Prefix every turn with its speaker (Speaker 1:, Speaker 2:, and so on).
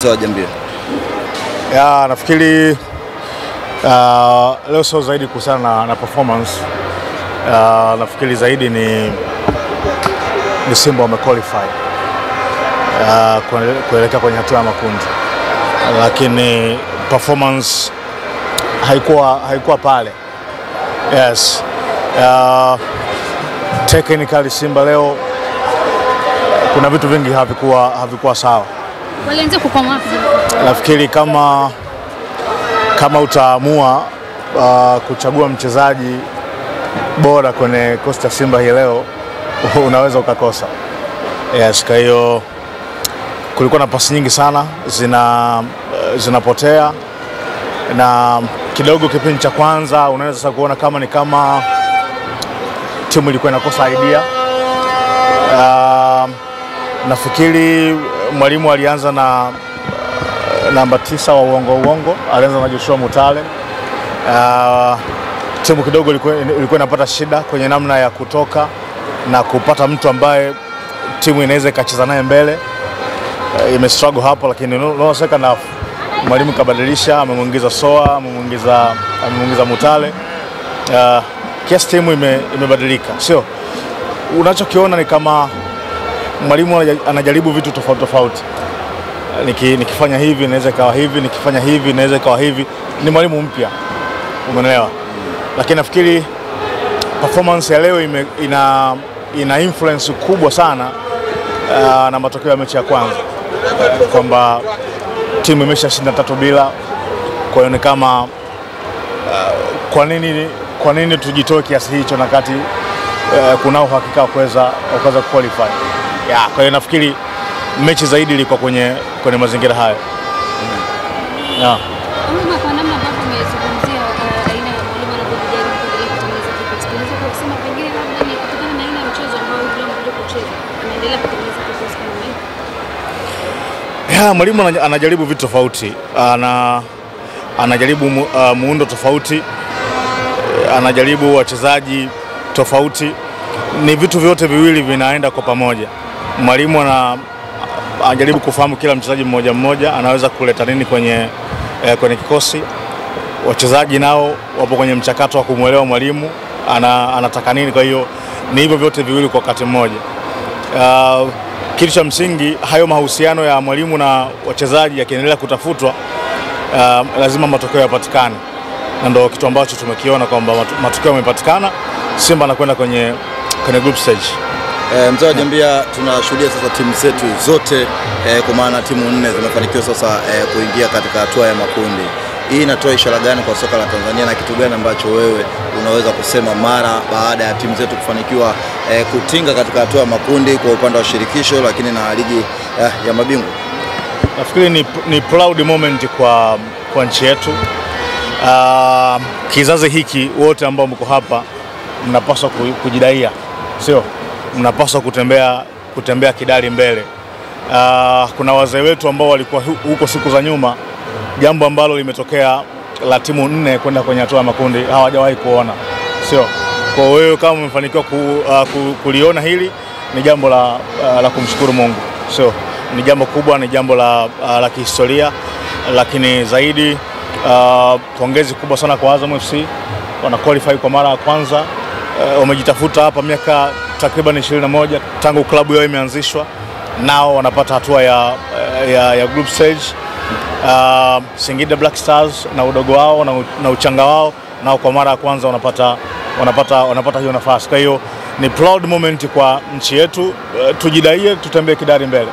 Speaker 1: Jambia.
Speaker 2: Ya, nafikiri leo sio zaidi kuhusiana na performance. Nafikiri zaidi ni Simba wamequalify kuelekea kwenye hatua ya makundi, lakini performance haikuwa pale. Yes. Technically Simba leo kuna vitu vingi havikuwa sawa.
Speaker 3: Walianza kukomaa wapi?
Speaker 2: Nafikiri kama utaamua kuchagua mchezaji bora kwenye Costa Simba hii leo unaweza ukakosa. Yes, kwa hiyo kulikuwa na pasi nyingi sana zinapotea, na kidogo kipindi cha kwanza unaweza sasa kuona kama timu ilikuwa inakosa idea. Nafikiri mwalimu alianza na namba 9 wa uongo, alianza na Joshua Mutale. Timu kidogo ilikuwa inapata shida kwenye namna ya kutoka na kupata mtu ambaye timu inaweza ikacheza naye mbele. Imestruggle hapo, lakini no second half mwalimu kabadilisha, amemuingiza Soa, amemuingiza Mutale. Kiasi timu imebadilika. Sio unachokiona ni kama mwalimu anajaribu vitu tofauti. Nikifanya hivi inaweza ikawa hivi, nikifanya hivi inaweza ikawa hivi. Ni mwalimu mpya, umeelewa? Lakini nafikiri performance ya leo ina influence kubwa sana na matokeo ya mechi ya kwanza, kwamba timu imeshashinda 3-0. Kwa hiyo ni kama kwa nini tujitoe kiasi hicho na kati kuna uhakika wa kuweza qualify. Kwa hiyo nafikiri mechi zaidi ilikuwa kwenye mazingira hayo.
Speaker 3: Kwa namna ambavyo umezungumzia aina ya mwalimu anapojaribu kutengeneza kikosi, tunaweza kusema pengine labda ni kutokana na aina ya mchezo ambao yule mmoja kucheza anaendelea kutengeneza kikosi kama hivi.
Speaker 2: Mwalimu anajaribu vitu tofauti, anajaribu muundo tofauti, anajaribu wachezaji tofauti. Ni vitu vyote viwili vinaenda kwa pamoja. Mwalimu anajaribu kufahamu kila mchezaji mmoja anaweza kuleta nini kwenye kikosi. Wachezaji nao wapo kwenye mchakato wa kumuelewa mwalimu anataka nini. Kwa hiyo ni hivyo vyote viwili kwa wakati mmoja. Kitu cha msingi, hayo mahusiano ya mwalimu na wachezaji yakiendelea kutafutwa, lazima matokeo yapatikane, na ndio kitu ambacho tumekiona kwamba matokeo yamepatikana. Simba anakwenda kwenye group stage.
Speaker 1: Mzee Jambia, tunashuhudia sasa timu zetu zote kwa maana timu 4 zimefanikiwa sasa kuingia katika hatua ya makundi. Hii inatoa ishara gani kwa soka la Tanzania, na kitu gani ambacho wewe unaweza kusema mara baada ya timu zetu kufanikiwa kutinga katika hatua ya makundi kwa upande wa shirikisho, lakini na ligi ya mabingwa?
Speaker 2: Nafikiri ni proud moment kwa nchi yetu. Kizazi hiki wote ambao mko hapa mnapaswa kujidaia, sio? Mnapaswa kutembea kidari mbele. Kuna wazee wetu ambao walikuwa huko siku za nyuma, jambo ambalo limetokea la timu 4 kwenda kwenye hatua ya makundi hawajawahi kuona, sio? Kwa hiyo kama umefanikiwa kuliona hili, ni jambo la kumshukuru Mungu, sio? Ni jambo kubwa, ni jambo la kihistoria. Lakini zaidi pongezi kubwa sana kwa Azam FC, wana qualify kwa mara ya kwanza. Wamejitafuta hapa miaka takriban 21 tangu klabu yao imeanzishwa, nao wanapata hatua ya group stage. Singida Black Stars na udogo wao na uchanga wao, nao kwa mara ya kwanza wanapata hiyo nafasi. Kwa hiyo ni proud moment kwa nchi yetu. Tujidaie, tutembee kidari mbele.